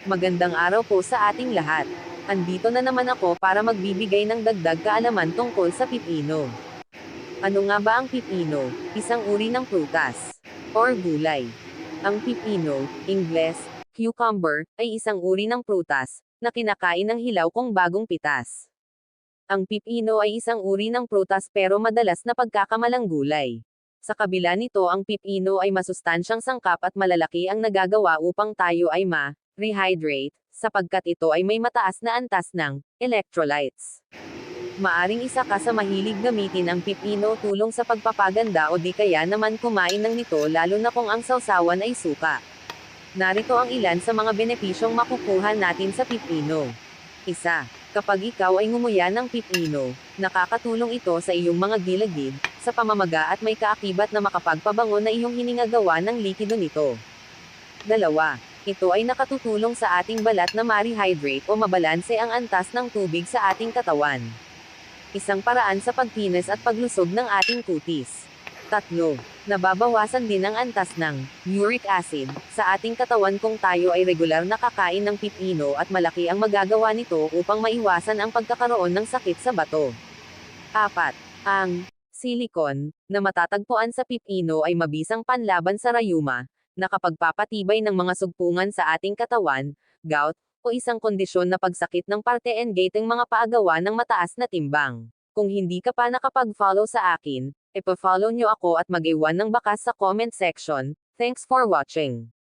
Magandang araw po sa ating lahat. Andito na naman ako para magbibigay ng dagdag kaalaman tungkol sa pipino. Ano nga ba ang pipino? Isang uri ng prutas or gulay. Ang pipino, Ingles, cucumber, ay isang uri ng prutas na kinakain ng hilaw kung bagong pitas. Ang pipino ay isang uri ng prutas pero madalas na pagkakamalang gulay. Sa kabila nito, ang pipino ay masustansyang sangkap at malalaki ang nagagawa upang tayo ay rehydrate, sapagkat ito ay may mataas na antas ng electrolytes. Maaring isa ka sa mahilig gamitin ang pipino tulong sa pagpapaganda o di kaya naman kumain ng nito lalo na kung ang sawsawan ay suka. Narito ang ilan sa mga benepisyong makukuha natin sa pipino. Isa. Kapag ikaw ay ngumuya ng pipino, nakakatulong ito sa iyong mga gilagid, sa pamamaga at may kaakibat na makapagpabango na iyong hiningagawa ng likido nito. Dalawa. Ito ay nakatutulong sa ating balat na ma-rehydrate o mabalanse ang antas ng tubig sa ating katawan. Isang paraan sa pagkinis at paglusog ng ating kutis. Tatlo. Nababawasan din ang antas ng uric acid sa ating katawan kung tayo ay regular na kakain ng pipino at malaki ang magagawa nito upang maiwasan ang pagkakaroon ng sakit sa bato. 4. Ang silicon na matatagpuan sa pipino ay mabisang panlaban sa rayuma, nakapagpapatibay ng mga sugpungan sa ating katawan, gout, o isang kondisyon na pagsakit ng parte and gating mga paagawa ng mataas na timbang. Kung hindi ka pa nakapag-follow sa akin, ipa-follow nyo ako at mag-iwan ng bakas sa comment section. Thanks for watching.